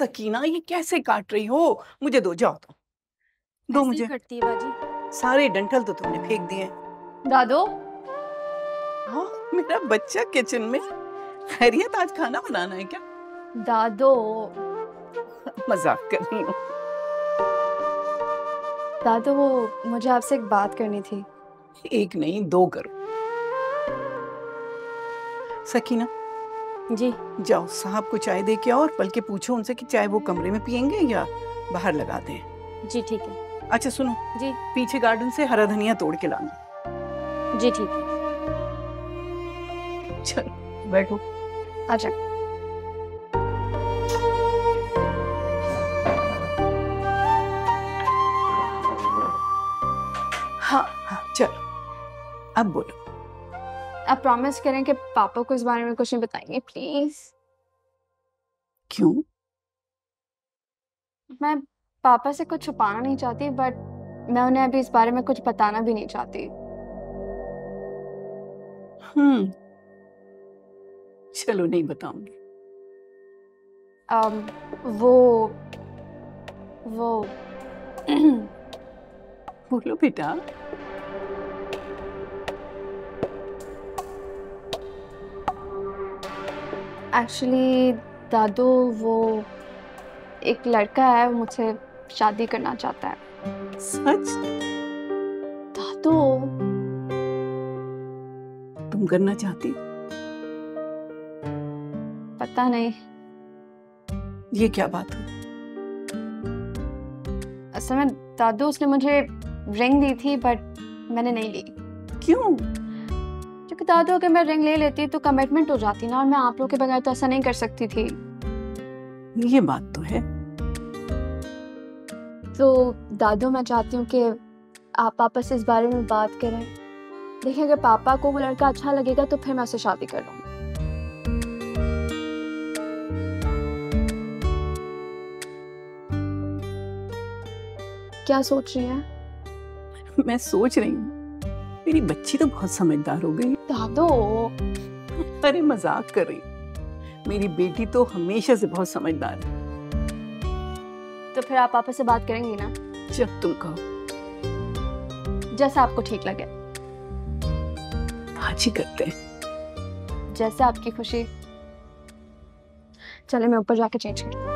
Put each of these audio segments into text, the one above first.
सकीना, ये कैसे काट रही हो? मुझे दो, जाओ तो दो मुझे। करती है बाजी। सारे डंठल तो तुमने फेंक दिए। दादो, हाँ, मेरा बच्चा किचन में। खैरियत, आज खाना बनाना है क्या? दादो, मजाक कर रही हूँ। दादो वो मुझे आपसे एक बात करनी थी। एक नहीं, दो करो। सकीना जी। जाओ, साहब को चाय दे के आओ और बल्कि पूछो उनसे कि चाय वो कमरे में पियेंगे या बाहर लगा दें। जी ठीक है। अच्छा सुनो जी। पीछे गार्डन से हरा धनिया तोड़ के लाना। जी ठीक है। चलो बैठो। अच्छा। हाँ हाँ चलो, अब बोलो। आप प्रॉमिस करें कि पापा को इस बारे में कुछ नहीं बताएंगे प्लीज। क्यों? मैं पापा से कुछ छुपाना नहीं चाहती, बट मैं उन्हें अभी इस बारे में कुछ बताना भी नहीं चाहती। चलो नहीं बताऊंगी। वो बोलो बेटा। एक्चुअली दादू, वो एक लड़का है, वो मुझसे शादी करना चाहता है। सच? दादू, तुम करना चाहती? पता नहीं। ये क्या बात है? असल में दादू, उसने मुझे रिंग दी थी बट मैंने नहीं ली। क्यों? क्योंकि दादू, अगर मैं रिंग ले लेती तो कमिटमेंट हो जाती ना, और मैं आप लोगों के बगैर तो ऐसा नहीं कर सकती थी। ये बात तो है। तो दादू, मैं चाहती हूँ कि आप पापा से इस बारे में बात करें। देखिए, अगर पापा को वो लड़का अच्छा लगेगा तो फिर मैं उससे शादी कर लूँगी। क्या सोच रही हैं? मैं सोच रही हूँ मेरी बच्ची तो बहुत समझदार हो गई। दादू, अरे मजाक कर रही हूँ। मेरी बेटी तो हमेशा से बहुत समझदार है। तो फिर आप पापा से बात करेंगी ना? जब तुम कहो। जैसा आपको ठीक लगे। आज ही करते हैं। जैसे आपकी खुशी। चले, मैं ऊपर जाके चेंज कर।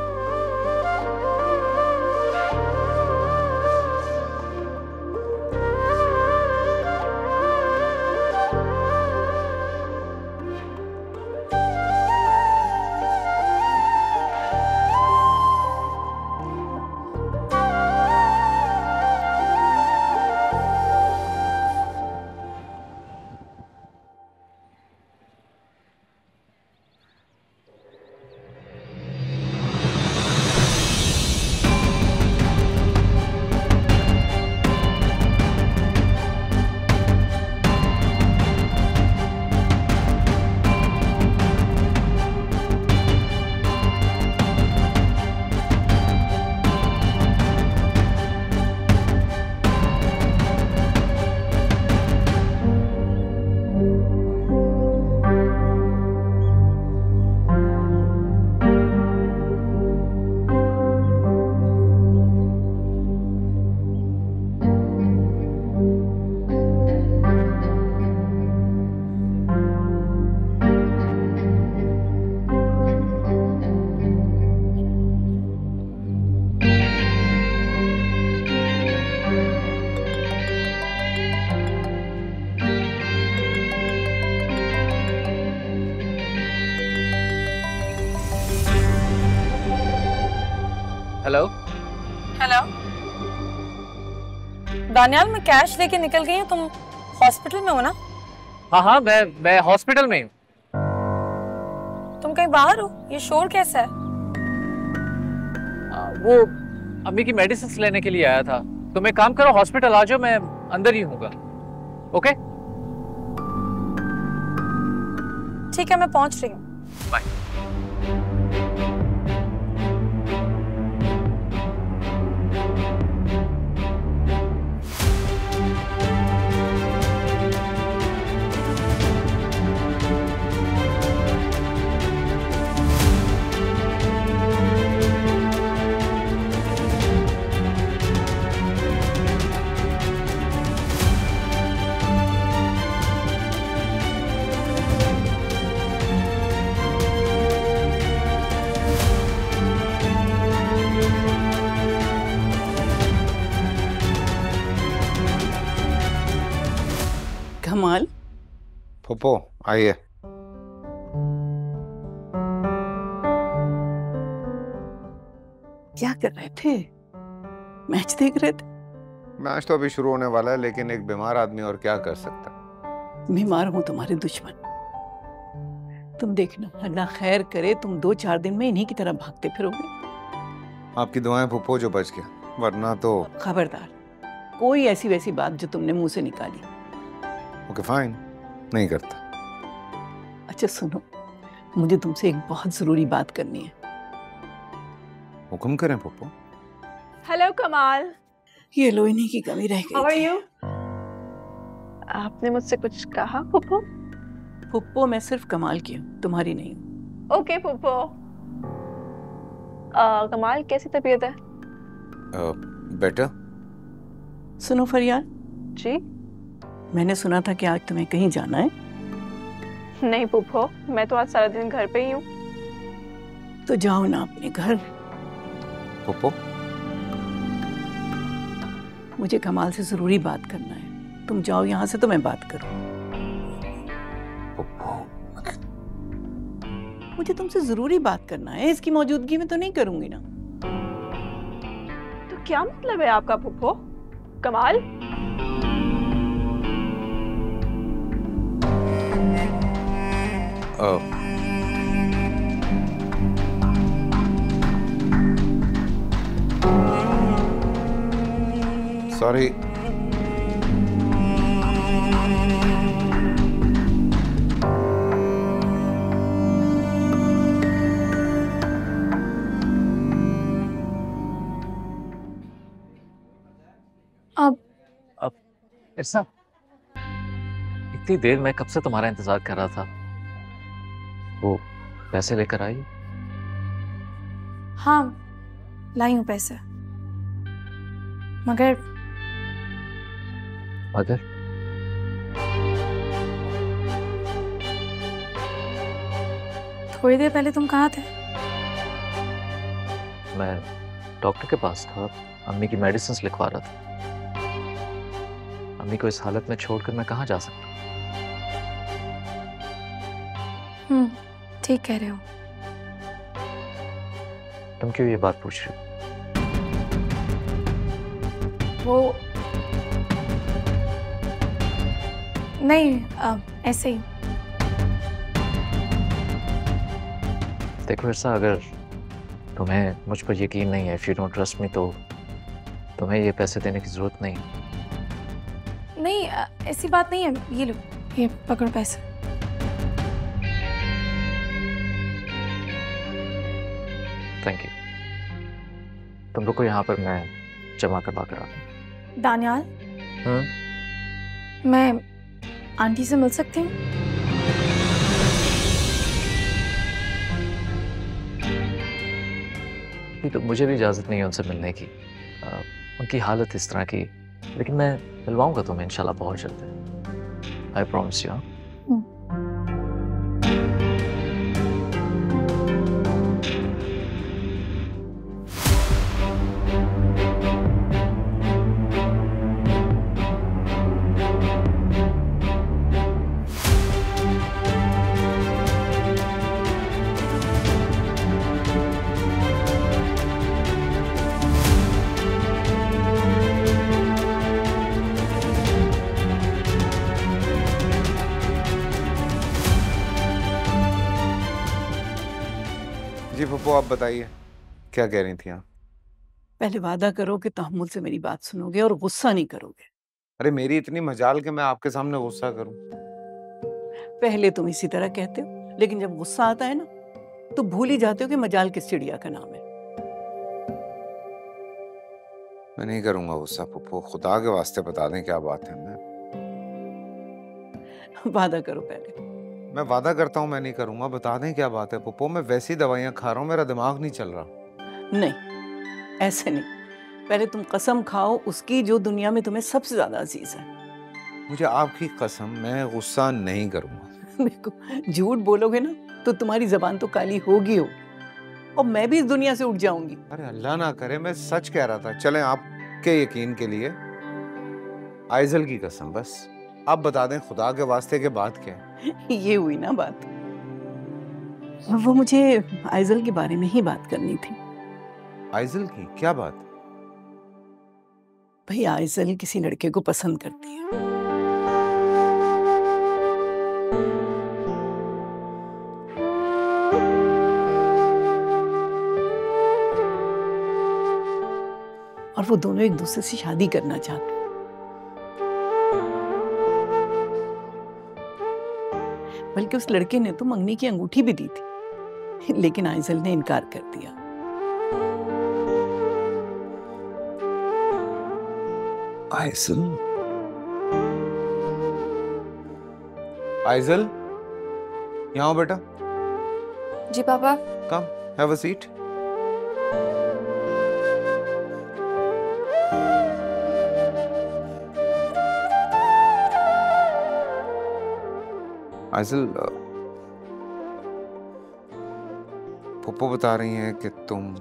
हेलो। हेलो दानियाल, मैं कैश लेके निकल गई हूँ। तुम हॉस्पिटल में हो ना? हाँ हाँ, मैं हॉस्पिटल में हूँ। तुम कहीं बाहर हो? ये शोर कैसा है? वो अम्मी की मेडिसिन लेने के लिए आया था। तुम एक काम करो, हॉस्पिटल आ जाओ, मैं अंदर ही हूँगा। ओके ठीक है, मैं पहुंच रही हूँ। बाय। कमाल, फुप्पो आइए। क्या कर रहे थे? मैच देख रहे थे? मैच तो अभी शुरू होने वाला है, लेकिन एक बीमार आदमी और क्या कर सकता। बीमार हूं तुम्हारे दुश्मन। तुम देखना, अल्लाह खैर करे, तुम 2-4 दिन में इन्हीं की तरह भागते फिरोगे। आपकी दुआएं फुप्पो जो बच गया, वरना तो। खबरदार, कोई ऐसी वैसी बात जो तुमने मुंह से निकाली। ओके फाइन, नहीं करता। अच्छा सुनो, मुझे तुमसे एक बहुत जरूरी बात करनी है। हुक्म करें फुप्पो। हेलो कमाल, ये लो, इन्हीं की कमी रह हाउ आर गई थी। यू? आपने मुझसे कुछ कहा पुप्पो? फुप्पो मैं सिर्फ कमाल की हूँ, तुम्हारी नहीं हूँ। ओके पुप्पो। कमाल कैसी तबीयत है? बेटर। सुनो फरियाद, जी? मैंने सुना था कि आज तुम्हें कहीं जाना है। नहीं पुप्पो, मैं तो आज सारा दिन घर पे ही हूँ। तो जाओ ना अपने घर। फुप्पो मुझे कमाल से जरूरी बात करना है, तुम जाओ यहाँ से तो मैं बात करूँ। फुप्पो मुझे तुमसे जरूरी बात करना है, इसकी मौजूदगी में तो नहीं करूंगी ना। तो क्या मतलब है आपका पुप्पो? कमाल? सॉरी। अब इरसा, इतनी देर मैं कब से तुम्हारा इंतजार कर रहा था। वो पैसे लेकर आई? हाँ, लाई हूँ पैसे, मगर मगर थोड़ी देर पहले तुम कहाँ थे? मैं डॉक्टर के पास था, अम्मी की मेडिसिन लिखवा रहा था। अम्मी को इस हालत में छोड़कर मैं कहाँ जा सकता? ठीक कह रहे हो। तुम क्यों ये बात पूछ रही हो? वो नहीं, ऐसे ही। देखो इरसा, अगर तुम्हें मुझ पर यकीन नहीं है, if you don't trust me, तो तुम्हें ये पैसे देने की जरूरत नहीं। नहीं, ऐसी बात नहीं है। ये लो, ये पकड़ो पैसे। Thank you. तुम रुको यहाँ पर, मैं जमा करवा कर आता हूँ। दानियाल, मैं आंटी से मिल सकती हूँ? तो मुझे भी इजाज़त नहीं है उनसे मिलने की। उनकी हालत इस तरह की, लेकिन मैं मिलवाऊंगा तुम्हें इंशाल्लाह बहुत जल्द। I promise you. जी फुप्पो, आप बताइए क्या कह रही थी आप? पहले वादा करो कि तहम्मुल से मेरी बात सुनोगे और गुस्सा नहीं करोगे। अरे मेरी इतनी मजाल कि मैं आपके सामने गुस्सा करूं? पहले तुम इसी तरह कहते हो, लेकिन जब गुस्सा आता है ना तो भूल ही जाते हो कि मजाल किस चिड़िया का नाम है। मैं नहीं करूंगा गुस्सा फुप्पो, खुदा के वास्ते बता दें क्या बात है। मैं वादा करो पहले। मैं वादा करता हूँ मैं नहीं करूंगा, बता दें क्या बात है फुप्पो। मैं वैसी दवाइयाँ खा रहा हूँ, मेरा दिमाग नहीं चल रहा। नहीं, ऐसे नहीं। पहले तुम कसम खाओ उसकी जो दुनिया में तुम्हें सबसे ज्यादा अजीज है। मुझे आपकी कसम, मैं गुस्सा नहीं करूंगा। देखो, झूठ बोलोगे ना तो तुम्हारी जबान तो काली होगी हो, और मैं भी इस दुनिया से उठ जाऊंगी। अरे अल्लाह ना करे, मैं सच कह रहा था। चलें आपके यकीन के लिए आइजल की कसम, बस अब बता दें खुदा के वास्ते के बात क्या है? ये हुई ना बात। वो मुझे आइजल के बारे में ही बात करनी थी। आइजल की क्या बात? भाई आइजल किसी लड़के को पसंद करती है। और वो दोनों एक दूसरे से शादी करना चाहते हैं। बल्कि उस लड़के ने तो मंगनी की अंगूठी भी दी थी, लेकिन आइजल ने इनकार कर दिया। आइजल? आइजल, यहाँ आओ बेटा। जी पापा। Come, have a seat. आइजल, पप्पू बता रही हैं कि तुम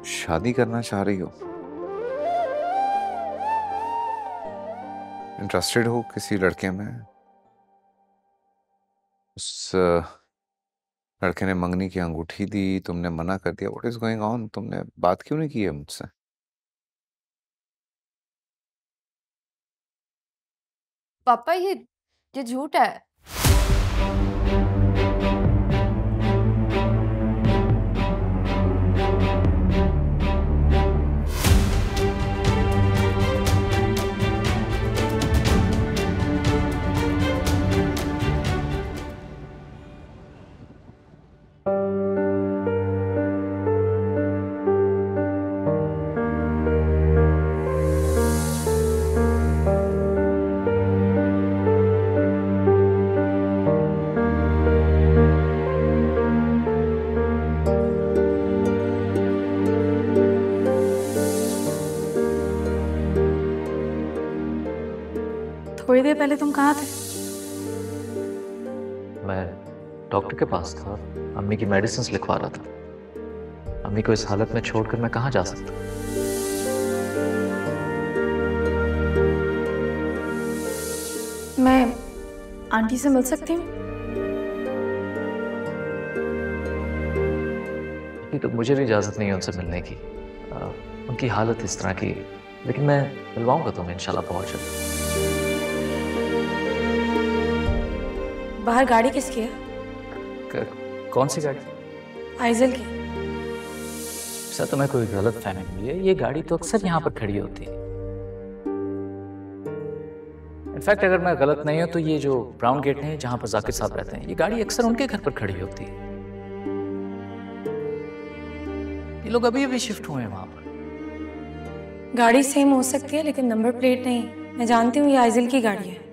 शादी करना चाह रही हो। इंटरेस्टेड हो किसी लड़के में? उस लड़के ने मंगनी की अंगूठी दी, तुमने मना कर दिया। What is going on? तुमने बात क्यों नहीं की है मुझसे? पापा ये झूठ है। थोड़ी देर पहले तुम कहाँ थे? मैं डॉक्टर के पास था, अम्मी की मेडिसिन लिखवा रहा था। अम्मी को इस हालत में छोड़कर मैं कहाँ जा सकता? मैं आंटी से मिल सकती हूँ? अभी तो मुझे भी इजाज़त नहीं है उनसे मिलने की। उनकी हालत इस तरह की, लेकिन मैं मिलवाऊंगा तुम्हें इंशाल्लाह बहुत जल्द। बाहर गाड़ी किसकी है? कौन सी गाड़ी? आइजल की। सर तुम्हें कोई गलत फहमी हुई है। ये गाड़ी तो अक्सर यहाँ पर खड़ी होती है। इनफैक्ट अगर मैं गलत नहीं हूँ तो ये जो ब्राउन गेट है जहाँ पर जाकिर साहब रहते हैं, ये गाड़ी अक्सर उनके घर पर खड़ी होती है। ये लोग अभी अभी शिफ्ट हुए हैं वहाँ पर। गाड़ी सेम हो सकती है लेकिन नंबर प्लेट नहीं। मैं जानती हूँ ये आइजल की गाड़ी है।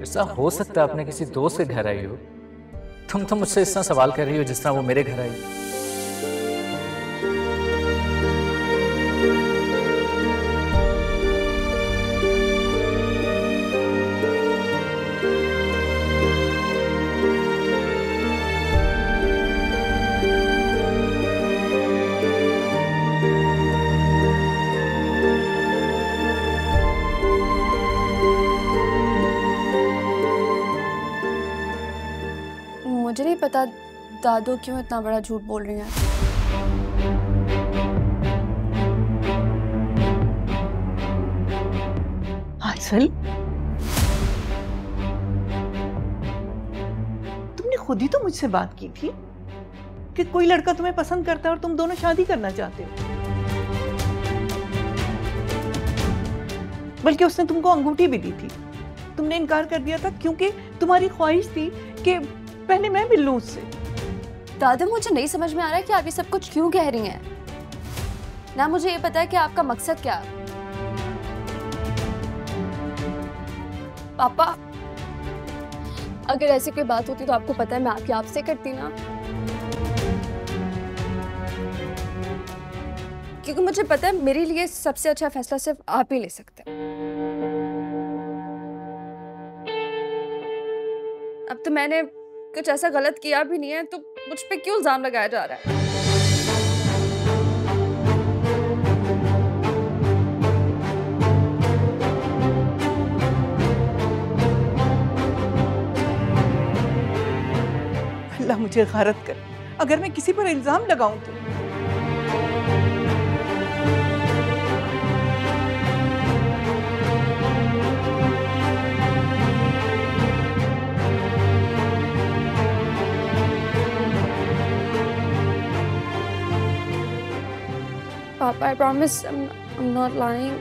ऐसा हो सकता है अपने किसी दोस्त के घर आई हो। तुम तो मुझसे इस तरह सवाल कर रही हो जिस तरह वो मेरे घर आई। मुझे नहीं पता दादू क्यों इतना बड़ा झूठ बोल रही हैं। आइजल, तुमने खुद ही तो मुझसे बात की थी कि कोई लड़का तुम्हें पसंद करता है और तुम दोनों शादी करना चाहते हो। बल्कि उसने तुमको अंगूठी भी दी थी। तुमने इनकार कर दिया था क्योंकि तुम्हारी ख्वाहिश थी कि पहले मैं मिल लूं उससे। दादी मुझे नहीं समझ में आ रहा है कि आप ये सब कुछ क्यों कह रही हैं। ना मुझे ये पता है कि आपका मकसद क्या है। पापा, अगर ऐसी कोई बात होती तो आपको पता है मैं आपकी आपसे करती ना, क्योंकि मुझे पता है मेरे लिए सबसे अच्छा फैसला सिर्फ आप ही ले सकते हैं। अब तो मैंने कुछ ऐसा गलत किया भी नहीं है तो मुझ पे क्यों इल्जाम लगाया जा रहा है? मुझे गारत कर। अगर मैं किसी पर इल्जाम लगाऊं तो Papa, I promise I'm not lying.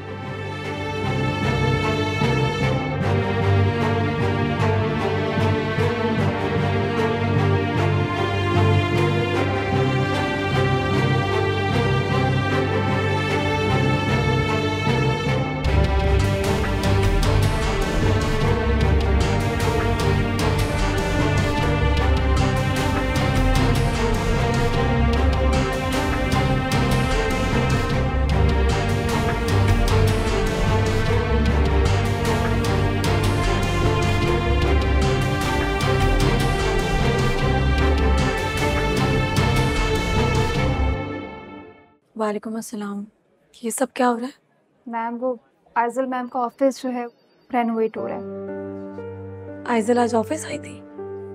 वालेकुम अस्सलाम। ये सब क्या हो रहा है? मैम, वो आइजल मैम का ऑफिस जो है रेनोवेट हो रहा है। आइजल आज ऑफिस आई थी?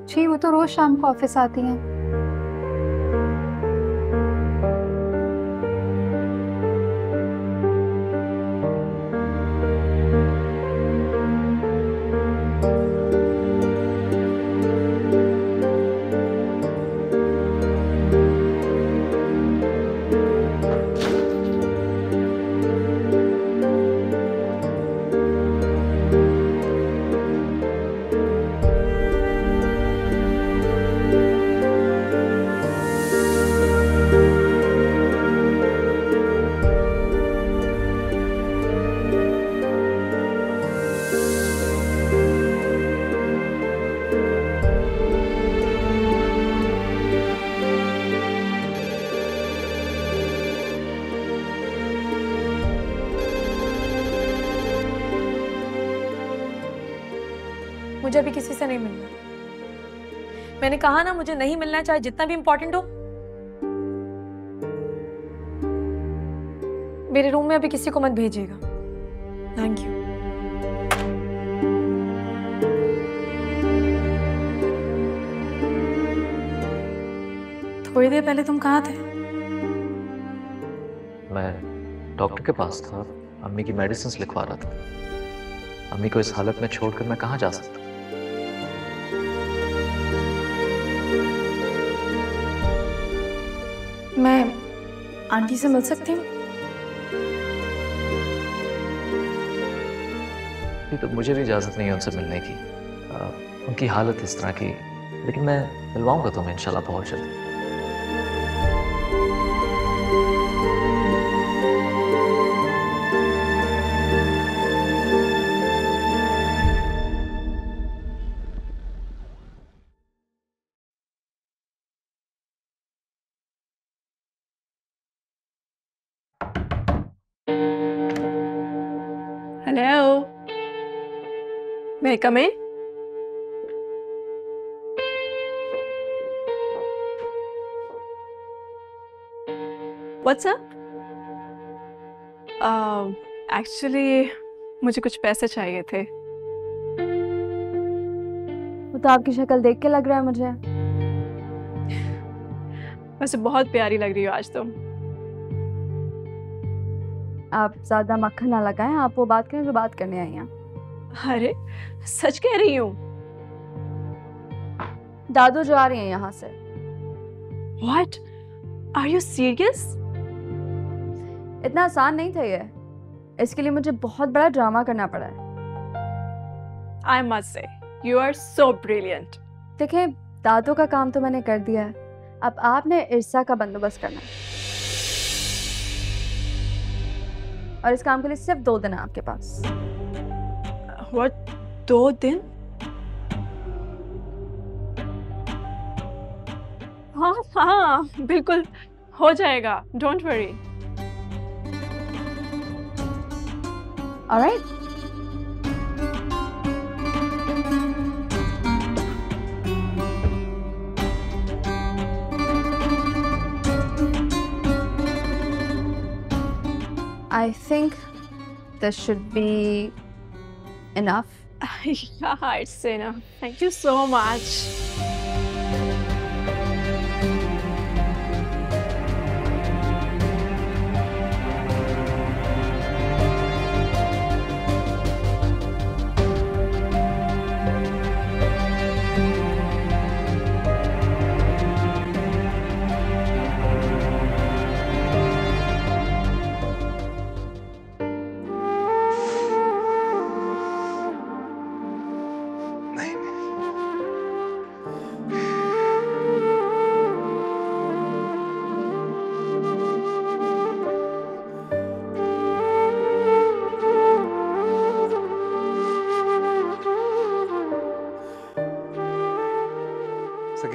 जी, वो तो रोज शाम को ऑफिस आती हैं। मुझे अभी किसी से नहीं मिलना। मैंने कहा ना, मुझे नहीं मिलना, चाहे जितना भी इंपॉर्टेंट हो। मेरे रूम में अभी किसी को मत भेजिएगा। Thank you. थोड़ी देर पहले तुम कहाँ थे? मैं डॉक्टर के पास था, अम्मी की मेडिसिन लिखवा रहा था। अम्मी को इस हालत में छोड़कर मैं कहाँ जा सकता? मैं आंटी से मिल सकती हूँ? तो मुझे भी इजाज़त नहीं है उनसे मिलने की। उनकी हालत इस तरह की, लेकिन मैं मिलवाऊंगा तुम्हें इंशाल्लाह बहुत जल्दी। हेलो, मैं कम इन? What's up? एक्चुअली मुझे कुछ पैसे चाहिए थे। वो तो आपकी शक्ल देख के लग रहा है मुझे। वैसे बहुत प्यारी लग रही हो आज तुम। आप ज्यादा मक्खन ना लगाएं, आप वो बात करें जो बात करने आई हैं। अरे सच कह रही हूँ। दादू जो आ रही हैं यहाँ से। What? Are you serious? इतना आसान नहीं था ये। इसके लिए मुझे बहुत बड़ा ड्रामा करना पड़ा है। I must say, you are so brilliant. देखें, दादू का काम तो मैंने कर दिया है, अब आपने इर्सा का बंदोबस्त करना है। और इस काम के लिए सिर्फ 2 दिन है आपके पास। What? 2 दिन? हाँ हाँ बिल्कुल हो जाएगा, don't worry. Alright. I think this should be enough. Yeah, it's enough. Thank you so much.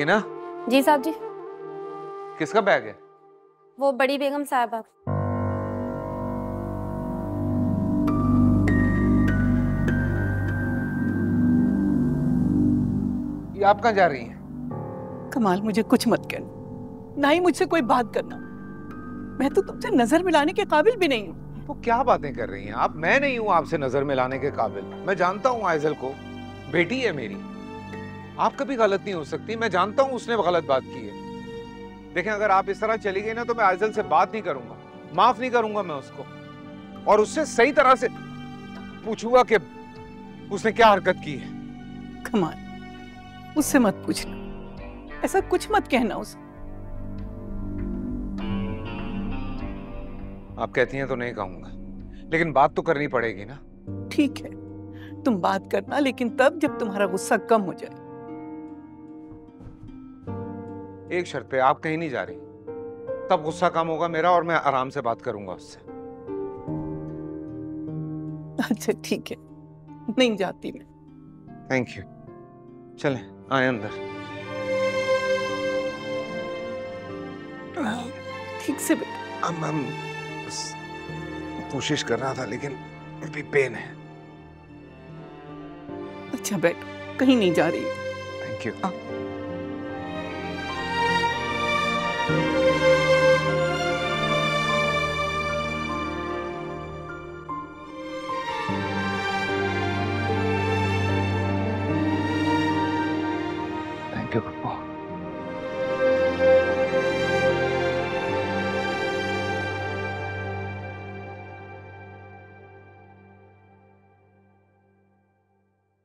Sakina, जी साहब जी। किसका बैग है? वो बड़ी बेगम साहबा। ये आप कहाँ जा रही हैं? कमाल, मुझे कुछ मत कहना, ना ही मुझसे कोई बात करना। मैं तो तुमसे नजर मिलाने के काबिल भी नहीं हूँ। वो क्या बातें कर रही हैं आप? मैं नहीं हूँ आपसे नजर मिलाने के काबिल। मैं जानता हूँ आइजल को, बेटी है मेरी। आप कभी गलत नहीं हो सकती। मैं जानता हूँ उसने गलत बात की है। देखें, अगर आप इस तरह चली गई ना तो मैं आइजल से बात नहीं करूंगा, माफ नहीं करूंगा मैं उसको, और उससे सही तरह से पूछूंगा कि उसने क्या हरकत की है। कमाल, मुझसे मत पूछना, ऐसा कुछ मत कहना उसे। आप कहती हैं तो नहीं कहूंगा, लेकिन बात तो करनी पड़ेगी ना। ठीक है, तुम बात करना, लेकिन तब जब तुम्हारा गुस्सा कम हो जाए। एक शर्त पे, आप कहीं नहीं जा रही, तब गुस्सा कम होगा मेरा और मैं आराम से बात करूंगा उससे। अच्छा ठीक है, नहीं जाती मैं। Thank you. चलें, आए अंदर। ठीक से बेटा। हम कोशिश कर रहा था, लेकिन अभी पेन है। अच्छा बैठो, कहीं नहीं जा रही। Thank you. Thank you Pappu.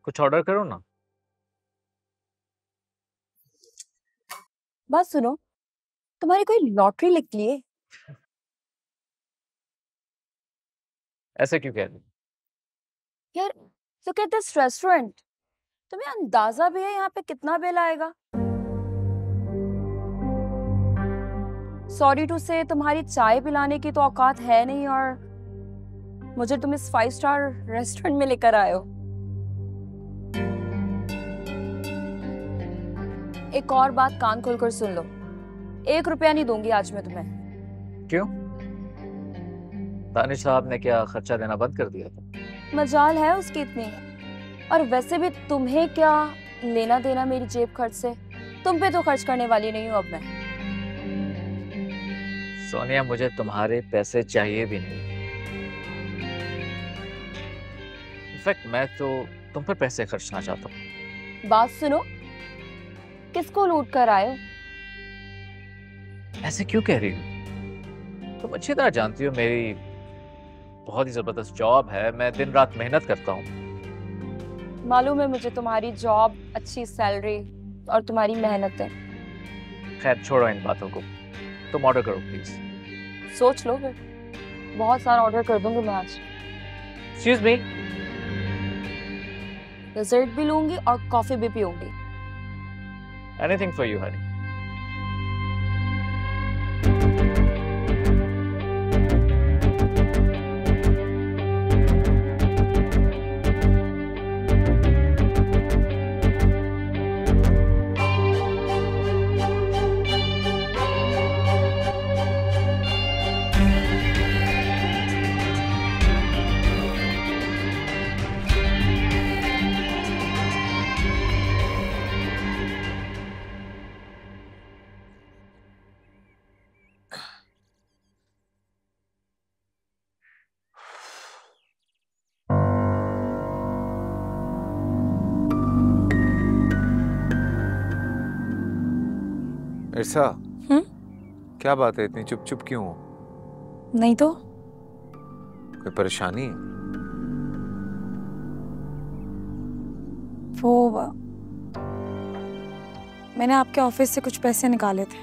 कुछ ऑर्डर करो ना। बात सुनो, तुम्हारी कोई लॉटरी निकली है? ऐसे क्यों कह रही? यार, look at this restaurant. तुम्हें अंदाजा भी है यहाँ पे कितना बिल आएगा? सॉरी टू से, तुम्हारी चाय पिलाने की तो औकात है नहीं, और मुझे तुम इस 5 स्टार रेस्टोरेंट में लेकर आए हो। एक और बात कान खोलकर सुन लो, 1 रुपया नहीं दूंगी आज मैं तुम्हें। क्यों? दानिश साहब ने क्या खर्चा देना बंद कर दिया था? मजाल है उसकी इतनी, और वैसे भी तुम्हें क्या लेना देना मेरी जेब खर्च से? तुम पे तो खर्च करने वाली नहीं हूँ अब मैं। सोनिया, मुझे तुम्हारे पैसे चाहिए भी नहीं। इनफैक्ट मैं तो तुम पर पैसे खर्चना चाहता हूँ। बात सुनो, किसको लूट कर आए हो? ऐसे क्यों कह रही हो? तुम अच्छी तरह जानती हो मेरी बहुत ही जबरदस्त जॉब है, मैं दिन रात मेहनत करता हूँ। मालूम है मुझे तुम्हारी जॉब, अच्छी सैलरी और तुम्हारी मेहनत है। खैर छोड़ो इन बातों को, तुम ऑर्डर करो प्लीज। सोच लो फिर, बहुत सारा ऑर्डर कर दूंगी मैं आज। Excuse me. डेजर्ट भी लूंगी और कॉफी भी पीऊंगी। Anything for you honey. ऐसा क्या बात है, इतनी चुप चुप क्यों हो? नहीं तो कोई परेशानी है? वो मैंने आपके ऑफिस से कुछ पैसे निकाले थे।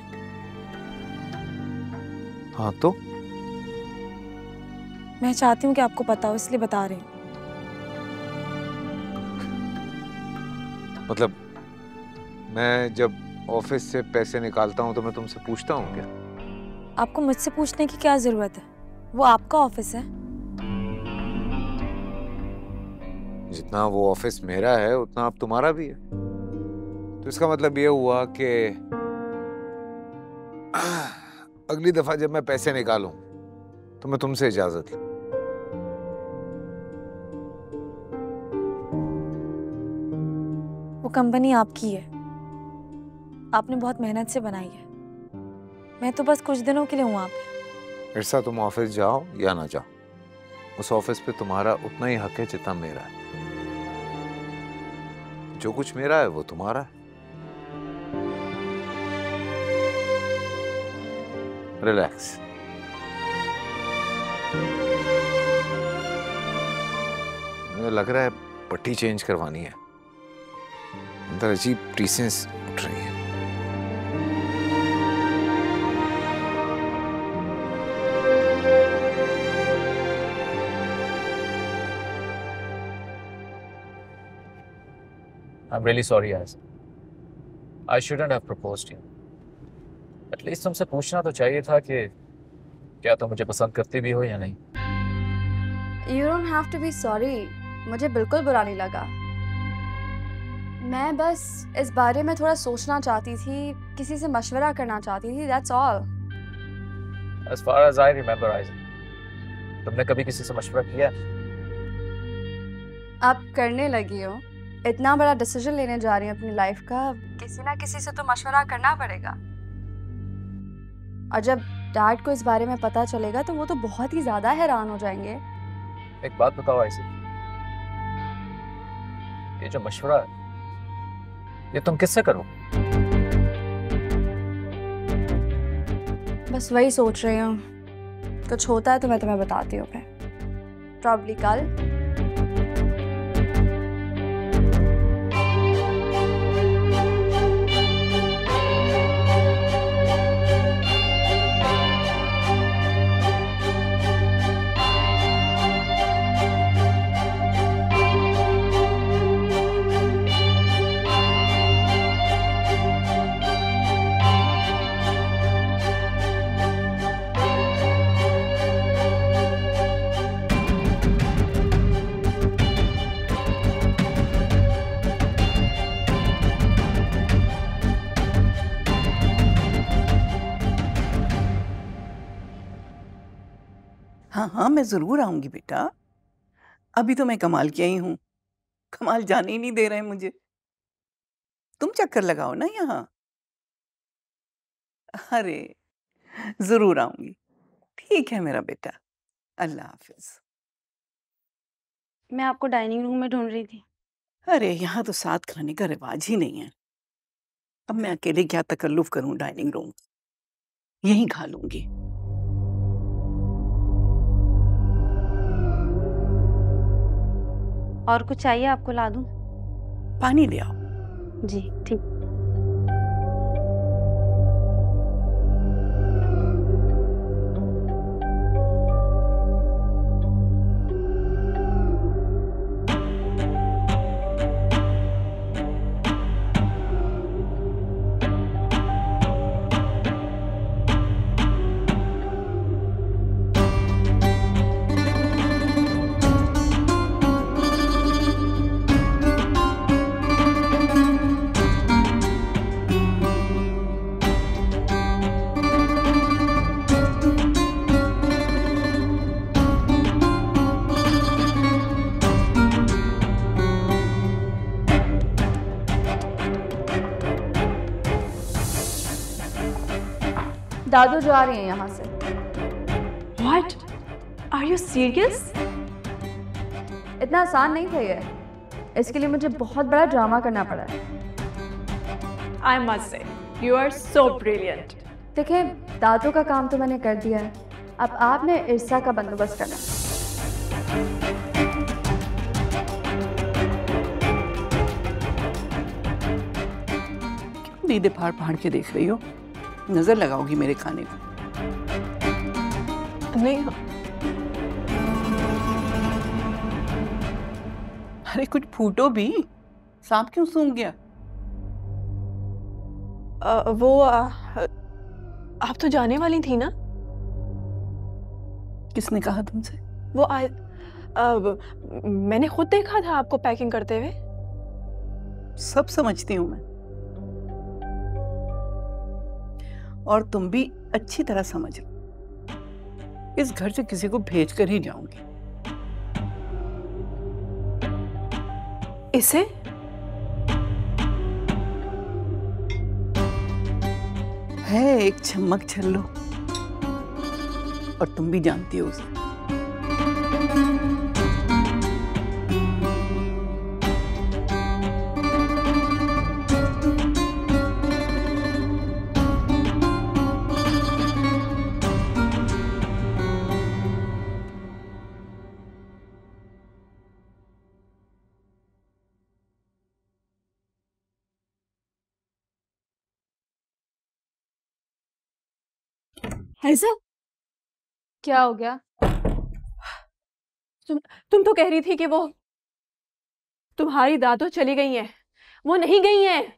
हाँ तो मैं चाहती हूँ कि आपको पता हो, इसलिए बता रही हूँ। मतलब मैं जब ऑफिस से पैसे निकालता हूँ तो मैं तुमसे पूछता हूँ क्या? आपको मुझसे पूछने की क्या जरूरत है? वो आपका ऑफिस है। जितना वो ऑफिस मेरा है उतना अब तुम्हारा भी है। तो इसका मतलब ये हुआ कि अगली दफा जब मैं पैसे निकालूं तो मैं तुमसे इजाजत लूं। वो कंपनी आपकी है, आपने बहुत मेहनत से बनाई है। मैं तो बस कुछ दिनों के लिए हूँ वहाँ पे। इरसा, तुम ऑफिस जाओ या ना जाओ, उस ऑफिस पे तुम्हारा उतना ही हक है जितना मेरा है। जो कुछ मेरा है वो तुम्हारा है। रिलैक्स। मुझे लग रहा है पट्टी चेंज करवानी है, अंदर अजीब टीसेंस उठ रही है। I'm really sorry, Aiza. I shouldn't have proposed you. At least तुमसे पूछना तो चाहिए था कि क्या तुम मुझे पसंद करती भी हो या नहीं। You don't have to be sorry. मुझे बिल्कुल बुरा नहीं लगा। मैं बस इस बारे में थोड़ा सोचना चाहती थी, किसी से मशवरा करना चाहती थी, that's all. As far as I remember, Aiza, तुमने कभी किसी से मशवरा किया? आप करने लगी हो, इतना बड़ा डिसीजन लेने जा रही हैं अपनी लाइफ का, किसी ना किसी से तो मशवरा करना पड़ेगा। और जब डैड को इस बारे में पता चलेगा तो वो तो बहुत ही ज्यादा हैरान हो जाएंगे। एक बात बताओ आइज़ा, ये जो मशवरा है ये तुम किससे करो? बस वही सोच रही हूँ, कुछ होता है तो मैं तुम्हें बताती हूँ फिर, प्रॉब्ली कल। हाँ हाँ, मैं जरूर आऊंगी बेटा। अभी तो मैं कमाल की आई हूँ, कमाल जाने ही नहीं दे रहे हैं मुझे। तुम चक्कर लगाओ ना यहाँ। अरे जरूर आऊंगी। ठीक है मेरा बेटा, अल्लाह हाफिज। मैं आपको डाइनिंग रूम में ढूंढ रही थी। अरे यहाँ तो साथ खाने का रिवाज ही नहीं है। अब मैं अकेले क्या तकल्लुफ करूं डाइनिंग रूम, यहीं खा लूंगी। और कुछ चाहिए आपको ला दूं? पानी ले आओ। जी ठीक। दादू जा रही हैं यहाँ से। What? Are you serious? इतना आसान नहीं था ये, इसके लिए मुझे बहुत बड़ा ड्रामा करना पड़ा है। I must say, you are so brilliant. देखिए, दादू का काम तो मैंने कर दिया है, अब आपने इरसा का बंदोबस्त करना है। क्यों दीदे फाड़ फाड़ के देख रही हो? नजर लगाओगी मेरे खाने को? नहीं, अरे कुछ फूटो भी, सांप क्यों सूंघ गया? आप तो जाने वाली थी ना? किसने कहा तुमसे? मैंने खुद देखा था आपको पैकिंग करते हुए। सब समझती हूँ मैं, और तुम भी अच्छी तरह समझ लो, इस घर से किसी को भेज कर ही जाऊंगी। इसे? है एक छमक छल्लो, और तुम भी जानती हो उसे। ऐसा? क्या हो गया? तुम तो कह रही थी कि वो तुम्हारी दादो चली गई हैं। वो नहीं गई हैं।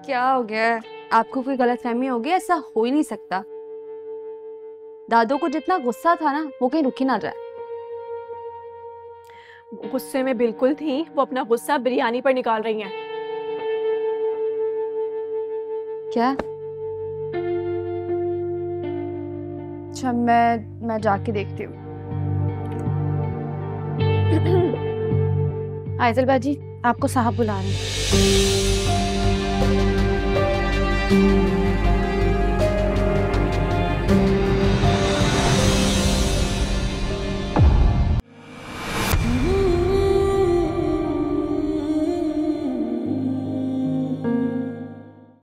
क्या हो गया है? आपको कोई गलतफहमी हो गई? ऐसा हो ही नहीं सकता। दादो को जितना गुस्सा था ना, वो कहीं रुक ही ना जाए। वो गुस्से में बिल्कुल थी। वो अपना गुस्सा बिरयानी पर निकाल रही हैं। क्या? अच्छा, मैं जाके देखती हूँ। आइजल बाजी, आपको साहब बुला रहे हैं।